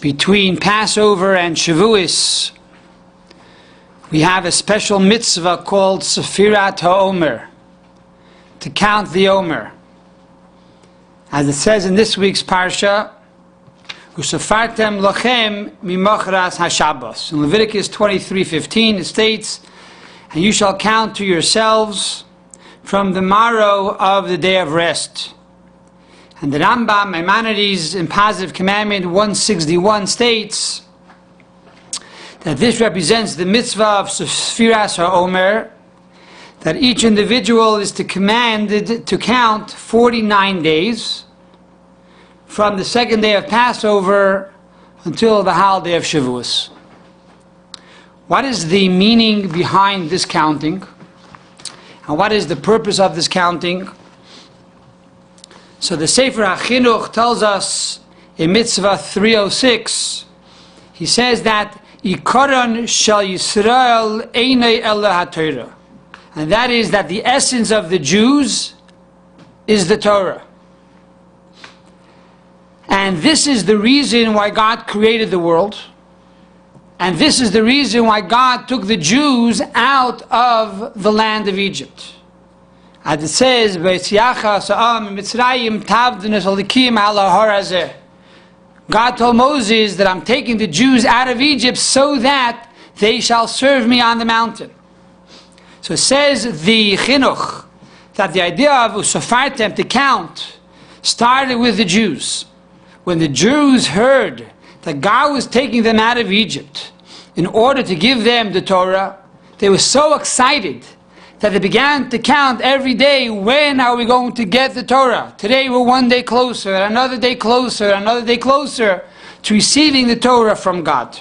between Passover and Shavuos, we have a special mitzvah called Sefirat HaOmer, to count the Omer. As it says in this week's Parsha, Usafartem lochem mimochras hashabbos. In Leviticus 23:15 it states, and you shall count to yourselves from the morrow of the day of rest. And the Rambam, Maimonides, in Positive Commandment 161 states that this represents the mitzvah of Sefiras HaOmer, that each individual is commanded to count 49 days from the second day of Passover until the holiday of Shavuos. What is the meaning behind this counting? And what is the purpose of this counting? So the Sefer HaChinuch tells us in Mitzvah 306, he says that Ikaron shel Yisrael einay ela haTorah, and that is that the essence of the Jews is the Torah. And this is the reason why God created the world. And this is the reason why God took the Jews out of the land of Egypt. As it says, God told Moses that I'm taking the Jews out of Egypt so that they shall serve me on the mountain. So it says the Chinuch, that the idea of Usafartem, to count, started with the Jews. When the Jews heard that God was taking them out of Egypt in order to give them the Torah, they were so excited that they began to count every day, when are we going to get the Torah? Today we're one day closer, another day closer, another day closer to receiving the Torah from God.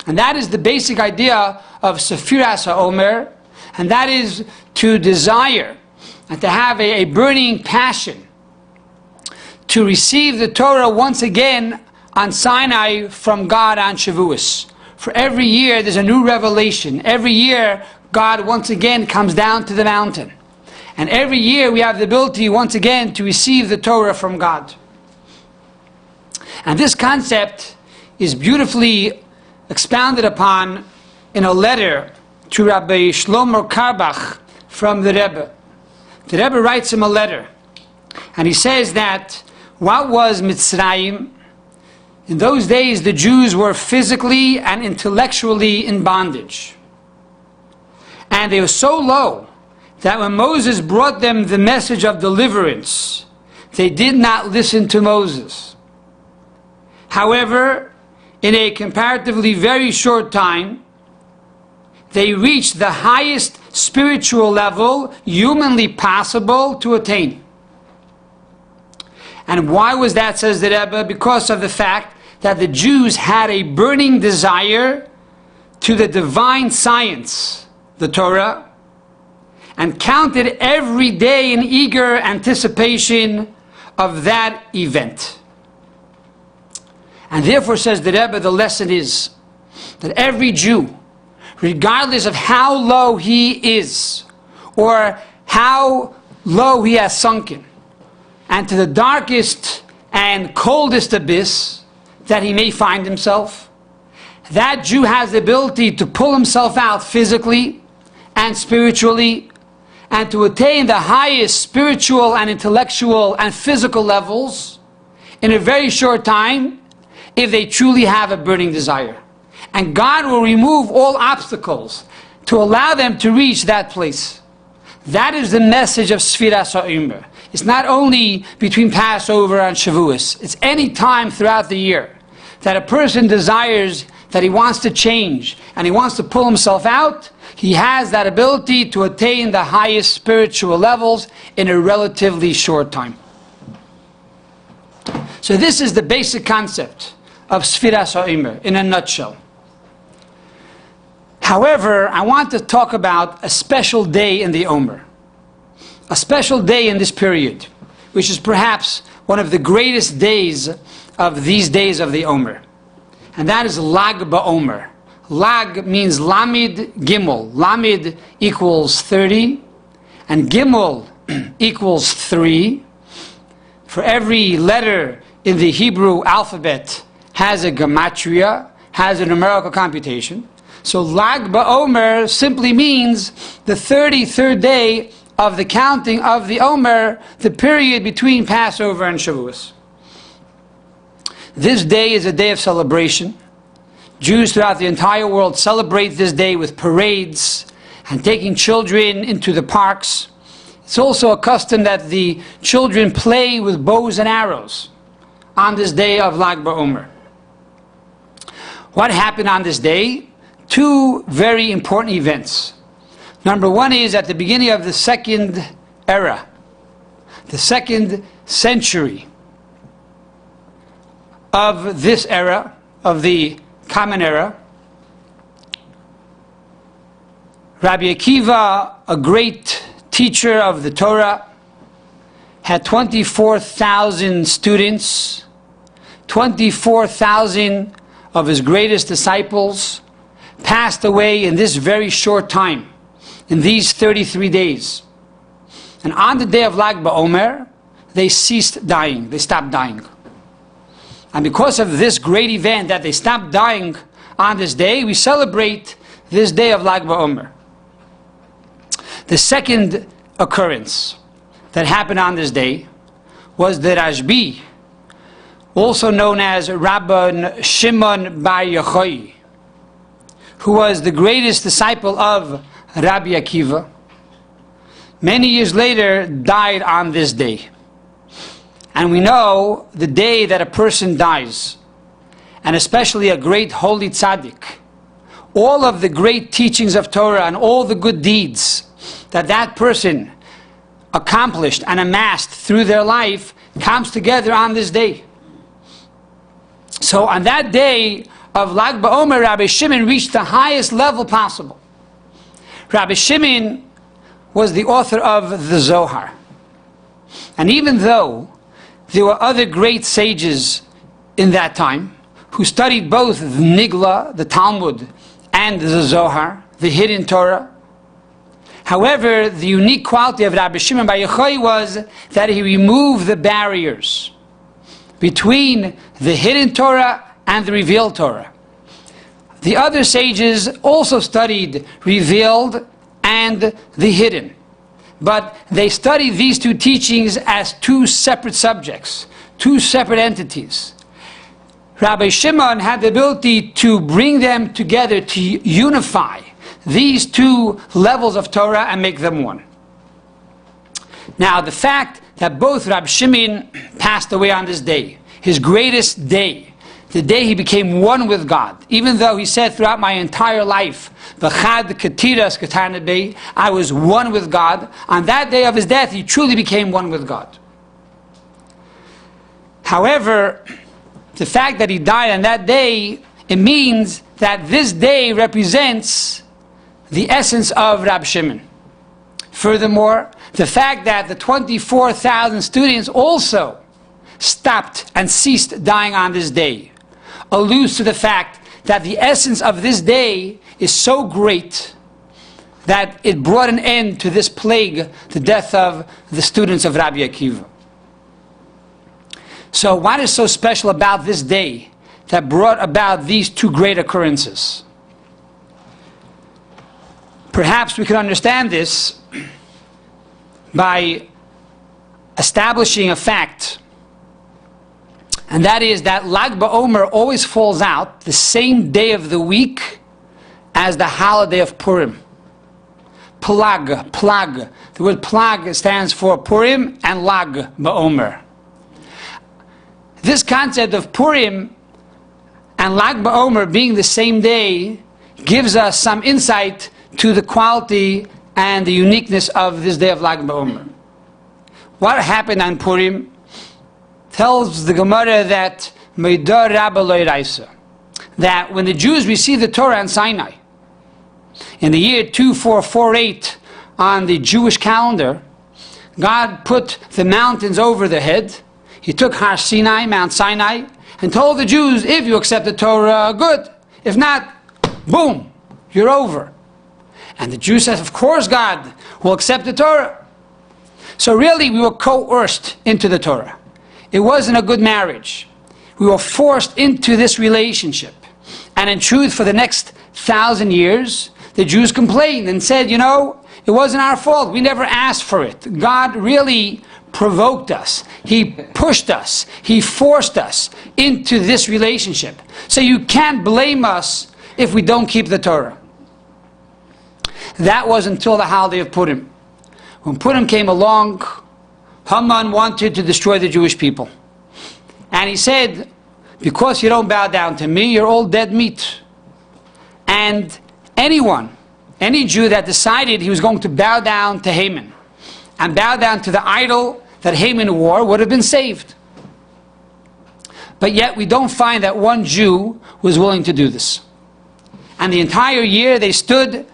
And that is the basic idea of Sefiras HaOmer, and that is to desire and to have a burning passion to receive the Torah once again on Sinai from God on Shavuos. For every year there's a new revelation. Every year God once again comes down to the mountain. And every year we have the ability once again to receive the Torah from God. And this concept is beautifully expounded upon in a letter to Rabbi Shlomo Karbach from the Rebbe. The Rebbe writes him a letter, and he says that what was Mitzrayim? In those days the Jews were physically and intellectually in bondage. And they were so low that when Moses brought them the message of deliverance, they did not listen to Moses. However, in a comparatively very short time, they reached the highest spiritual level humanly possible to attain. And why was that, says the Rebbe? Because of the fact that the Jews had a burning desire to the divine science, the Torah, and counted every day in eager anticipation of that event. And therefore, says the Rebbe, the lesson is that every Jew, regardless of how low he is or how low he has sunken, and to the darkest and coldest abyss that he may find himself, that Jew has the ability to pull himself out physically and spiritually, and to attain the highest spiritual and intellectual and physical levels in a very short time, if they truly have a burning desire. And God will remove all obstacles to allow them to reach that place. That is the message of Sefiras HaOmer. It's not only between Passover and Shavuos. It's any time throughout the year that a person desires, that he wants to change and he wants to pull himself out. He has that ability to attain the highest spiritual levels in a relatively short time. So this is the basic concept of Sefiras HaOmer in a nutshell. However, I want to talk about a special day in the Omer. A special day in this period, which is perhaps one of the greatest days of these days of the Omer. And that is Lag BaOmer. Lag means Lamid Gimel. Lamid equals 30, and Gimel equals 3. For every letter in the Hebrew alphabet, has a gematria, has a numerical computation. So Lag BaOmer simply means the 33rd day of the counting of the Omer, the period between Passover and Shavuos. This day is a day of celebration. Jews throughout the entire world celebrate this day with parades and taking children into the parks. It's also a custom that the children play with bows and arrows on this day of Lag BaOmer. What happened on this day? Two very important events. Number one is at the beginning of the second era, the second century of this era, of the Common Era, Rabbi Akiva, a great teacher of the Torah, had 24,000 students, 24,000 of his greatest disciples passed away in this very short time, in these 33 days. And on the day of Lag BaOmer, they ceased dying, they stopped dying. And because of this great event that they stopped dying on this day, we celebrate this day of Lag BaOmer. The second occurrence that happened on this day was the Rashbi, also known as Rabban Shimon Bar Yochai, who was the greatest disciple of Rabbi Akiva. Many years later, died on this day. And we know the day that a person dies, and especially a great holy tzaddik, all of the great teachings of Torah and all the good deeds that that person accomplished and amassed through their life comes together on this day. So on that day of Lag BaOmer, Rabbi Shimon reached the highest level possible. Rabbi Shimon was the author of the Zohar. And even though there were other great sages in that time who studied both the Nigla, the Talmud, and the Zohar, the hidden Torah, however, the unique quality of Rabbi Shimon Bar Yochai was that he removed the barriers between the hidden Torah and the revealed Torah. The other sages also studied revealed and the hidden, but they studied these two teachings as two separate subjects, two separate entities. Rabbi Shimon had the ability to bring them together, to unify these two levels of Torah and make them one. Now, the fact that both Rabbi Shimon passed away on this day, his greatest day, the day he became one with God, even though he said throughout my entire life, I was one with God, on that day of his death he truly became one with God. However, the fact that he died on that day, it means that this day represents the essence of Rabbi Shimon. Furthermore, the fact that the 24,000 students also stopped and ceased dying on this day alludes to the fact that the essence of this day is so great that it brought an end to this plague, the death of the students of Rabbi Akiva. So what is so special about this day that brought about these two great occurrences? Perhaps we can understand this by establishing a fact, and that is that Lag BaOmer always falls out the same day of the week as the holiday of Purim. Plag. The word plag stands for Purim and Lag BaOmer. This concept of Purim and Lag BaOmer being the same day gives us some insight to the quality and the uniqueness of this day of Lag BaOmer. What happened on Purim tells the Gemara that Meidar Rabba Lo Yiraisa, that when the Jews received the Torah on Sinai in the year 2448 on the Jewish calendar, God put the mountains over their head. He took Har Sinai, Mount Sinai, and told the Jews, if you accept the Torah, good. If not, boom, you're over. And the Jews said, of course God will accept the Torah. So really we were coerced into the Torah. It wasn't a good marriage. We were forced into this relationship. And in truth, for the next 1,000 years, the Jews complained and said, you know, it wasn't our fault. We never asked for it. God really provoked us. He pushed us. He forced us into this relationship. So you can't blame us if we don't keep the Torah. That was until the holiday of Purim. When Purim came along, Haman wanted to destroy the Jewish people. And he said, because you don't bow down to me, you're all dead meat. And any Jew that decided he was going to bow down to Haman and bow down to the idol that Haman wore would have been saved. But yet we don't find that one Jew was willing to do this. And the entire year they stood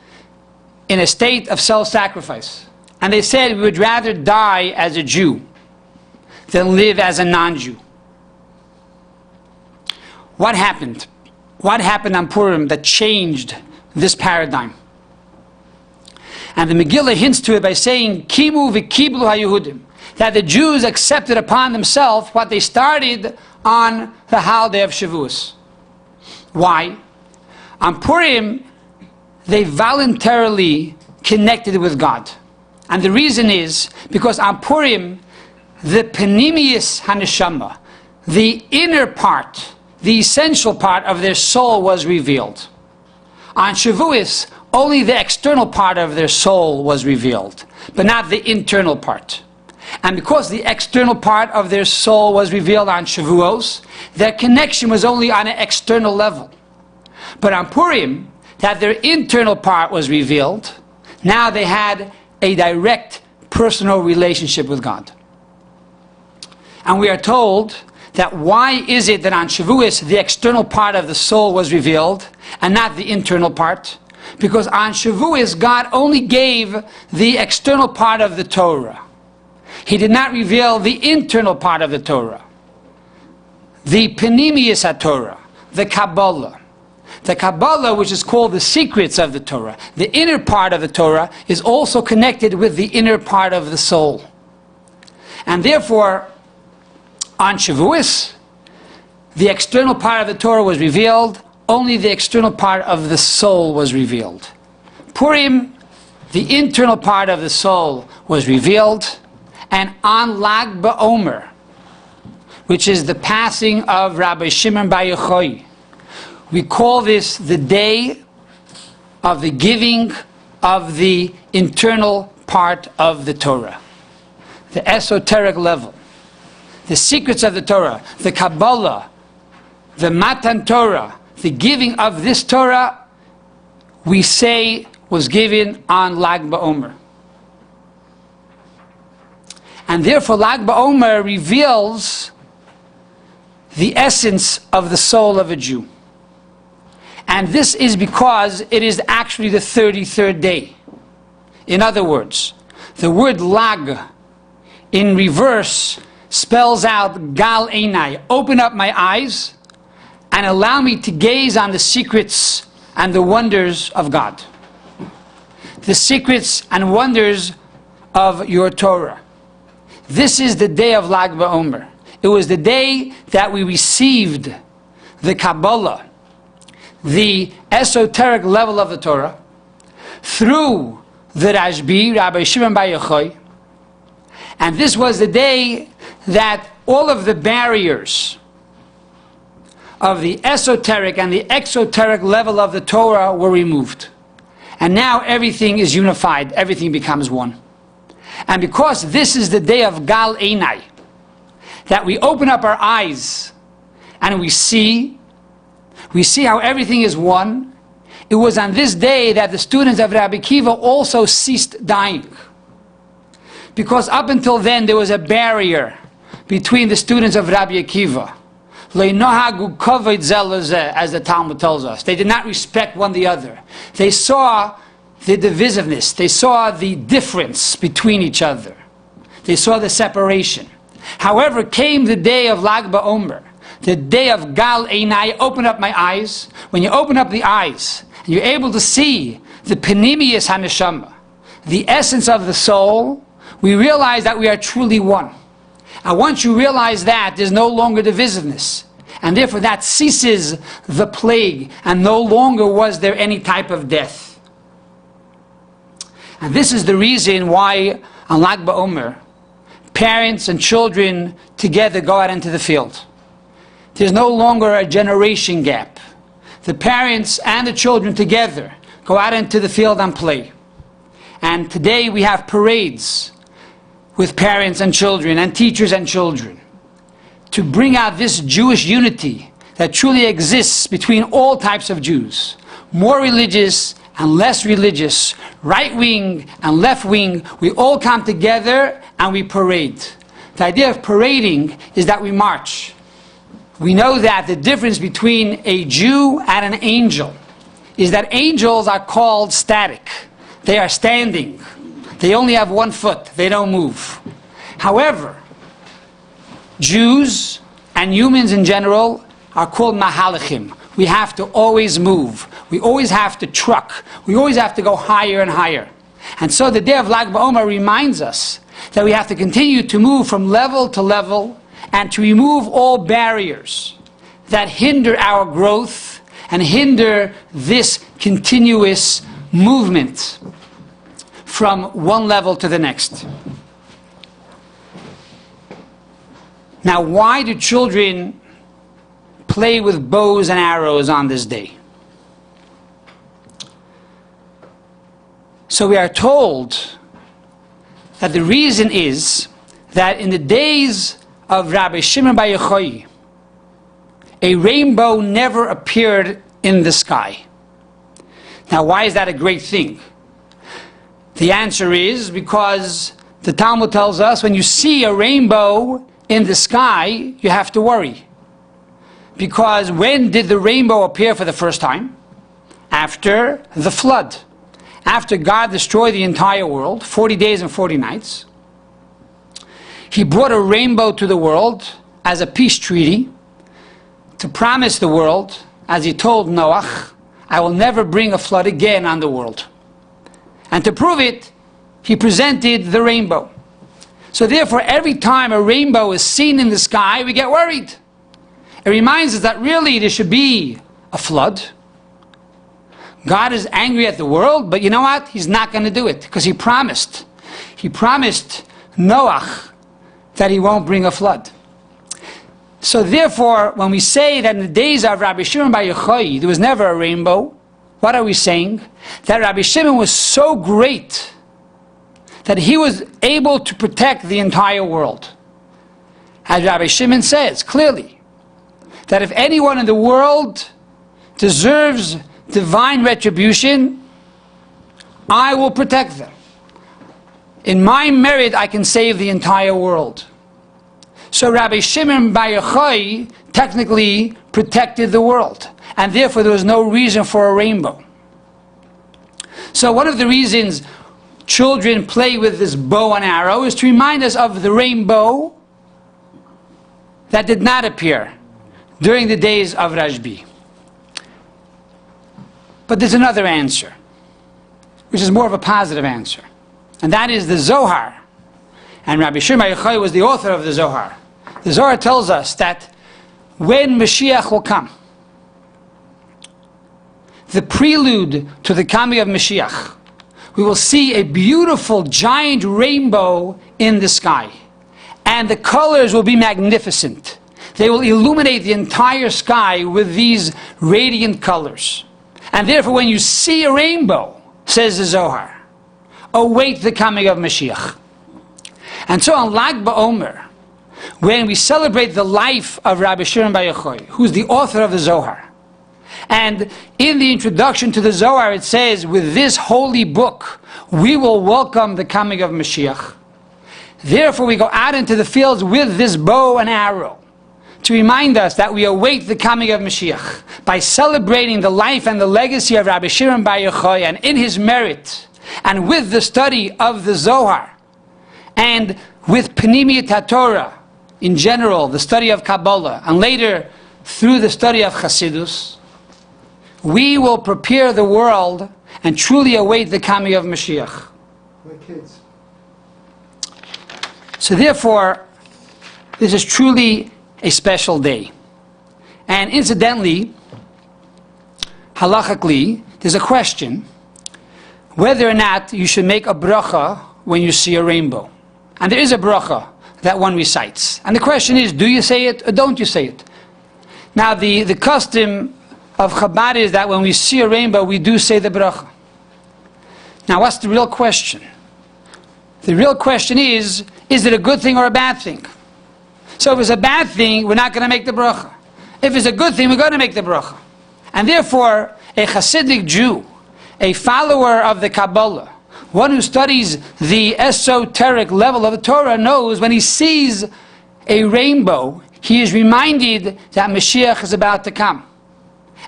in a state of self-sacrifice. And they said, we would rather die as a Jew than live as a non-Jew. What happened? What happened on Purim that changed this paradigm? And the Megillah hints to it by saying, Kimu v'kiblu haYehudim, that the Jews accepted upon themselves what they started on the holiday of Shavuos. Why? On Purim, they voluntarily connected with God. And the reason is because on Purim, the Panimius Haneshama, the inner part, the essential part of their soul was revealed. On Shavuos, only the external part of their soul was revealed, but not the internal part. And because the external part of their soul was revealed on Shavuos, their connection was only on an external level. But on Purim, that their internal part was revealed, now they had a direct personal relationship with God. And we are told that why is it that on Shavuos the external part of the soul was revealed and not the internal part? Because on Shavuos God only gave the external part of the Torah. He did not reveal the internal part of the Torah. The Panimius HaTorah, the Kabbalah. The Kabbalah, which is called the secrets of the Torah, the inner part of the Torah, is also connected with the inner part of the soul. And therefore, on Shavuos, the external part of the Torah was revealed, only the external part of the soul was revealed. Purim, the internal part of the soul was revealed, and on Lag BaOmer, which is the passing of Rabbi Shimon Bar Yochai, we call this the day of the giving of the internal part of the Torah, the esoteric level, the secrets of the Torah, the Kabbalah, the Matan Torah, the giving of this Torah, we say was given on Lag BaOmer. And therefore Lag BaOmer reveals the essence of the soul of a Jew. And this is because it is actually the 33rd day. In other words, the word Lag in reverse spells out Gal Einai, open up my eyes and allow me to gaze on the secrets and the wonders of God. The secrets and wonders of your Torah. This is the day of Lag BaOmer. It was the day that we received the Kabbalah, the esoteric level of the Torah, through the Rashbi, Rabbi Shimon Bar Yochai. And this was the day that all of the barriers of the esoteric and the exoteric level of the Torah were removed. And now everything is unified, everything becomes one. And because this is the day of Gal Einai, that we open up our eyes and we see how everything is one, it was on this day that the students of Rabbi Akiva also ceased dying. Because up until then there was a barrier between the students of Rabbi Akiva. As the Talmud tells us. They did not respect one the other. They saw the divisiveness. They saw the difference between each other. They saw the separation. However, came the day of Lag BaOmer, the day of Gal Einai, open up my eyes. When you open up the eyes, and you're able to see the Panimius HaNeshama, the essence of the soul, we realize that we are truly one. And once you realize that, there's no longer divisiveness. And therefore that ceases the plague, and no longer was there any type of death. And this is the reason why on Lag BaOmer, parents and children together go out into the field. There's no longer a generation gap. The parents and the children together go out into the field and play. And today we have parades with parents and children and teachers and children to bring out this Jewish unity that truly exists between all types of Jews, more religious and less religious, right wing and left wing. We all come together and we parade. The idea of parading is that we march. We know that the difference between a Jew and an angel is that angels are called static. They are standing. They only have one foot. They don't move. However, Jews and humans in general are called mahalachim. We have to always move. We always have to truck. We always have to go higher and higher. And so the day of Lag BaOmer reminds us that we have to continue to move from level to level and to remove all barriers that hinder our growth and hinder this continuous movement from one level to the next. Now, why do children play with bows and arrows on this day? So we are told that the reason is that in the days of Rabbi Shimon Bar Yochai, a rainbow never appeared in the sky. Now, why is that a great thing? The answer is because the Talmud tells us when you see a rainbow in the sky, you have to worry. Because when did the rainbow appear for the first time? After the flood. After God destroyed the entire world, 40 days and 40 nights. He brought a rainbow to the world as a peace treaty to promise the world, as he told Noach, I will never bring a flood again on the world. And to prove it, he presented the rainbow. So therefore, every time a rainbow is seen in the sky, we get worried. It reminds us that really there should be a flood. God is angry at the world, but you know what? He's not going to do it, because he promised. He promised Noach that he won't bring a flood. So therefore, when we say that in the days of Rabbi Shimon Bar Yochai, there was never a rainbow, what are we saying? That Rabbi Shimon was so great that he was able to protect the entire world. As Rabbi Shimon says clearly, that if anyone in the world deserves divine retribution, I will protect them. In my merit, I can save the entire world. So Rabbi Shimon Bar Yochai technically protected the world, and therefore there was no reason for a rainbow. So one of the reasons children play with this bow and arrow is to remind us of the rainbow that did not appear during the days of Rashbi. But there's another answer, which is more of a positive answer, and that is the Zohar. And Rabbi Shimon Bar Yochai was the author of the Zohar. The Zohar tells us that when Mashiach will come, the prelude to the coming of Mashiach, we will see a beautiful giant rainbow in the sky. And the colors will be magnificent. They will illuminate the entire sky with these radiant colors. And therefore, when you see a rainbow, says the Zohar, await the coming of Mashiach. And so on Lag BaOmer, when we celebrate the life of Rabbi Shimon Bar Yochai, who's the author of the Zohar, and in the introduction to the Zohar it says, with this holy book we will welcome the coming of Mashiach. Therefore we go out into the fields with this bow and arrow to remind us that we await the coming of Mashiach by celebrating the life and the legacy of Rabbi Shimon Bar Yochai, and in his merit, and with the study of the Zohar, and with Pnimiyat HaTorah in general, the study of Kabbalah, and later through the study of Chassidus, we will prepare the world and truly await the coming of Mashiach. My kids. So therefore, this is truly a special day. And incidentally, halachically, there's a question whether or not you should make a bracha when you see a rainbow. And there is a bracha that one recites. And the question is, do you say it or don't you say it? Now, the custom of Chabad is that when we see a rainbow, we do say the bracha. Now, what's the real question? The real question is it a good thing or a bad thing? So if it's a bad thing, we're not going to make the bracha. If it's a good thing, we're going to make the bracha. And therefore, a Hasidic Jew, a follower of the Kabbalah, one who studies the esoteric level of the Torah, knows when he sees a rainbow, he is reminded that Mashiach is about to come.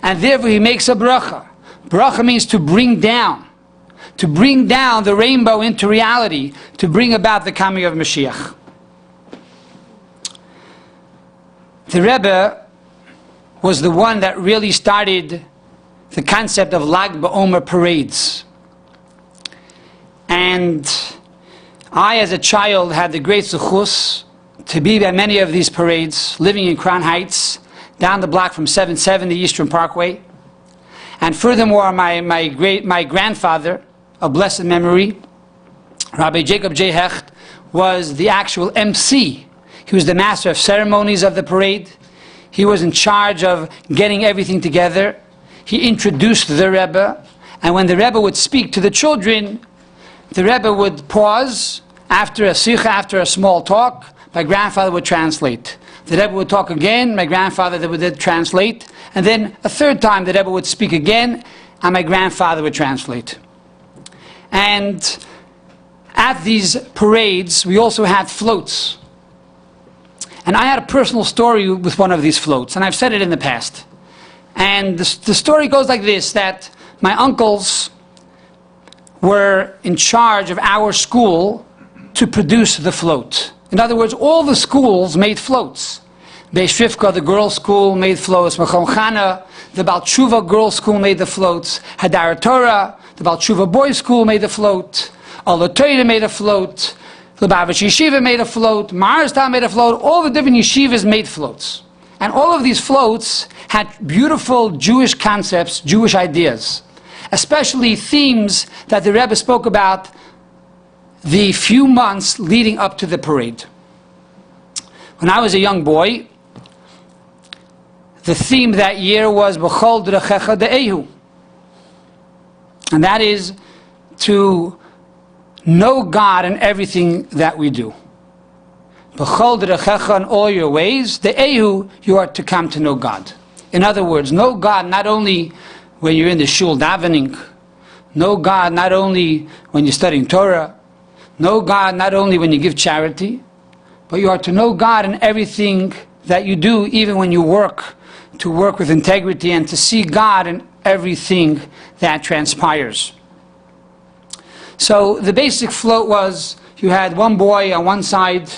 And therefore he makes a bracha. Bracha means to bring down the rainbow into reality, to bring about the coming of Mashiach. The Rebbe was the one that really started the concept of Lag BaOmer parades. And I, as a child, had the great zechus to be at many of these parades, living in Crown Heights, down the block from 770 Eastern Parkway. And furthermore, my grandfather, of blessed memory, Rabbi Jacob J. Hecht, was the actual MC. He was the master of ceremonies of the parade. He was in charge of getting everything together. He introduced the Rebbe, and when the Rebbe would speak to the children, the Rebbe would pause after a sikha, after a small talk. My grandfather would translate. The Rebbe would talk again, my grandfather would translate, and then a third time the Rebbe would speak again, and my grandfather would translate. And at these parades, we also had floats. And I had a personal story with one of these floats, and I've said it in the past. And the story goes like this, that my uncles were in charge of our school to produce the float. In other words, all the schools made floats. Beis Rivka, the girls' school, made floats. Machon Chana, the Baal Tshuva girls' school, made the floats. Hadar Torah, the Baal Tshuva boys' school, made the float. Ala Torah made a float. Lubavitch Yeshiva made a float. Maharstal made a float. All the different yeshivas made floats. And all of these floats had beautiful Jewish concepts, Jewish ideas, especially themes that the Rebbe spoke about the few months leading up to the parade. When I was a young boy, the theme that year was B'chol D'rechecha De'ehu. And that is to know God in everything that we do. B'chol D'rechecha, in all your ways, De'ehu, you are to come to know God. In other words, know God not only when you're in the shul davening, know God not only when you're studying Torah, know God not only when you give charity, but you are to know God in everything that you do, even when you work, to work with integrity and to see God in everything that transpires. So the basic float was, you had one boy on one side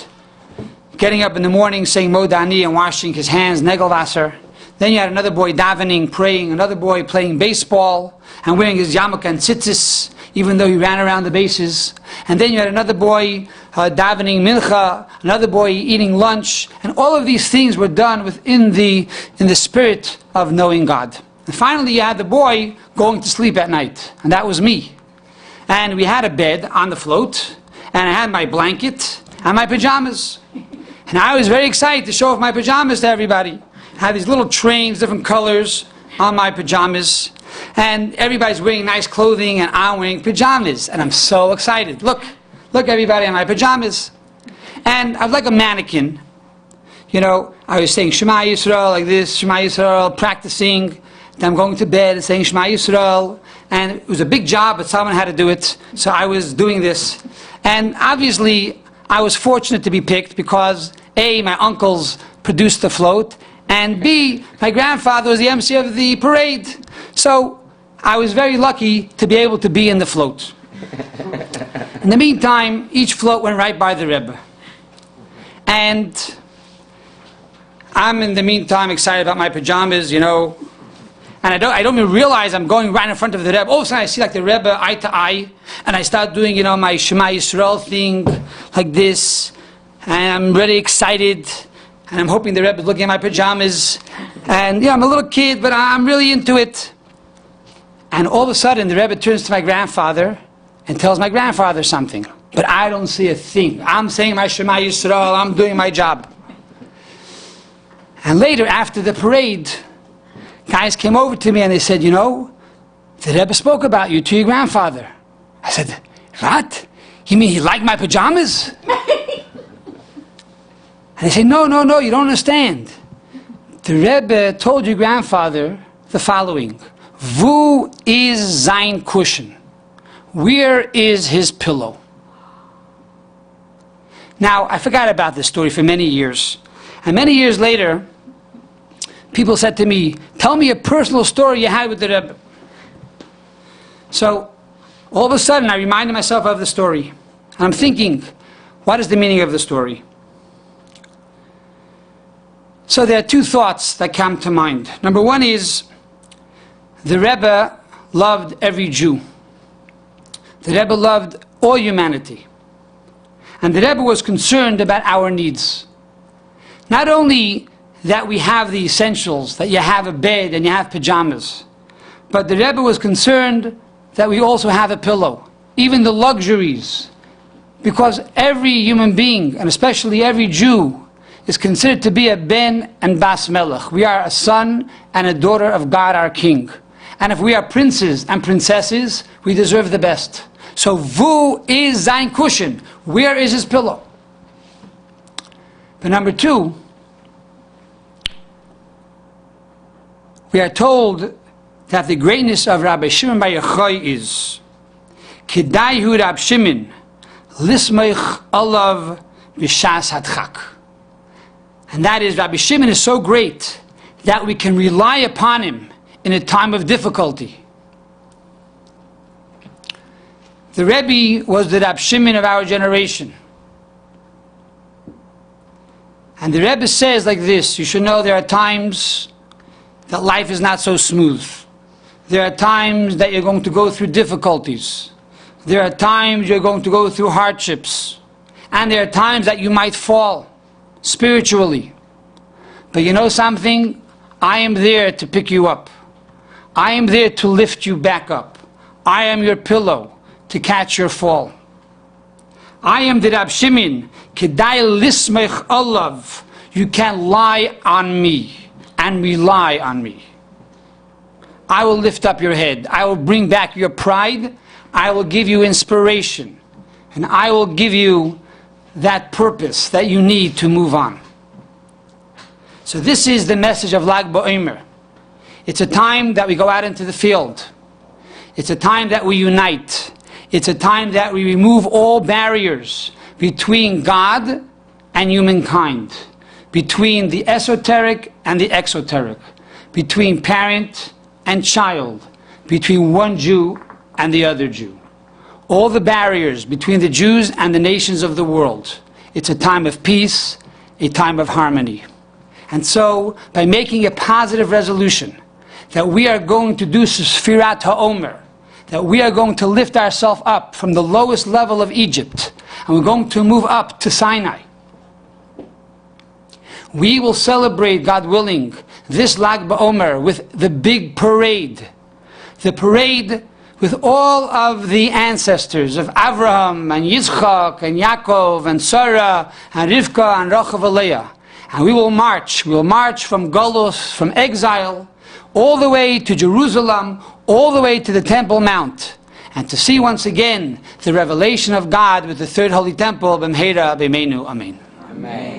getting up in the morning saying Modani and washing his hands, Negelwasser. Then you had another boy davening, praying, another boy playing baseball and wearing his yarmulke and tzitzis, even though he ran around the bases. And then you had another boy davening mincha, another boy eating lunch, and all of these things were done within the spirit of knowing God. And finally you had the boy going to sleep at night, and that was me. And we had a bed on the float, and I had my blanket and my pajamas. And I was very excited to show off my pajamas to everybody. I had these little trains, different colors on my pajamas. And everybody's wearing nice clothing and I'm wearing pajamas. And I'm so excited. Look everybody on my pajamas. And I was like a mannequin. You know, I was saying Shema Yisrael like this, Shema Yisrael, practicing. Then I'm going to bed and saying Shema Yisrael. And it was a big job, but someone had to do it. So I was doing this. And obviously, I was fortunate to be picked because A, my uncles produced the float, and B, my grandfather was the MC of the parade. So I was very lucky to be able to be in the float. In the meantime, each float went right by the Rebbe. And I'm in the meantime excited about my pajamas, you know. And I don't even realize I'm going right in front of the Rebbe. All of a sudden I see like the Rebbe eye to eye, and I start doing, you know, my Shema Yisrael thing like this. And I'm really excited. And I'm hoping the Rebbe is looking at my pajamas. And I'm a little kid, but I'm really into it. And all of a sudden, the Rebbe turns to my grandfather and tells my grandfather something. But I don't see a thing. I'm saying my Shema Yisrael, I'm doing my job. And later, after the parade, guys came over to me and they said, the Rebbe spoke about you to your grandfather. I said, what? You mean he liked my pajamas? And they say, no, you don't understand. The Rebbe told your grandfather the following. Wo is sein cushion? Where is his pillow? Now, I forgot about this story for many years. And many years later, people said to me, tell me a personal story you had with the Rebbe. So, all of a sudden, I reminded myself of the story. And I'm thinking, what is the meaning of the story? So there are two thoughts that come to mind. Number one is, the Rebbe loved every Jew. The Rebbe loved all humanity. And the Rebbe was concerned about our needs. Not only that we have the essentials, that you have a bed and you have pajamas, but the Rebbe was concerned that we also have a pillow, even the luxuries. Because every human being, and especially every Jew, is considered to be a ben and bas melech. We are a son and a daughter of God, our King. And if we are princes and princesses, we deserve the best. So, wo is sein cushion? Where is his pillow? But number two, we are told that the greatness of Rabbi Shimon Bar Yochai is Kedai hu Rab Shimon lismeich alav b'shas hadchak. And that is, Rabbi Shimon is so great that we can rely upon him in a time of difficulty. The Rebbe was the Rab Shimon of our generation. And the Rebbe says like this, you should know there are times that life is not so smooth. There are times that you're going to go through difficulties. There are times you're going to go through hardships. And there are times that you might fall spiritually. But you know something? I am there to pick you up. I am there to lift you back up. I am your pillow to catch your fall. I am the Rab Shimon, Kedai lismech alav. You can lie on me and rely on me. I will lift up your head. I will bring back your pride. I will give you inspiration. And I will give you that purpose that you need to move on. So this is the message of Lag BaOmer. It's a time that we go out into the field. It's a time that we unite. It's a time that we remove all barriers between God and humankind, between the esoteric and the exoteric, between parent and child, between one Jew and the other Jew. All the barriers between the Jews and the nations of the world. It's a time of peace, a time of harmony. And so, by making a positive resolution that we are going to do Sfirat HaOmer, that we are going to lift ourselves up from the lowest level of Egypt, and we're going to move up to Sinai. We will celebrate, God willing, this Lag BaOmer with the big parade. The parade with all of the ancestors of Avraham and Yitzchak and Yaakov and Sarah and Rivka and Rachel and Leah. And we will march from Golus, from exile, all the way to Jerusalem, all the way to the Temple Mount, and to see once again the revelation of God with the third Holy Temple, B'mheira B'meinu, Amen. Amen.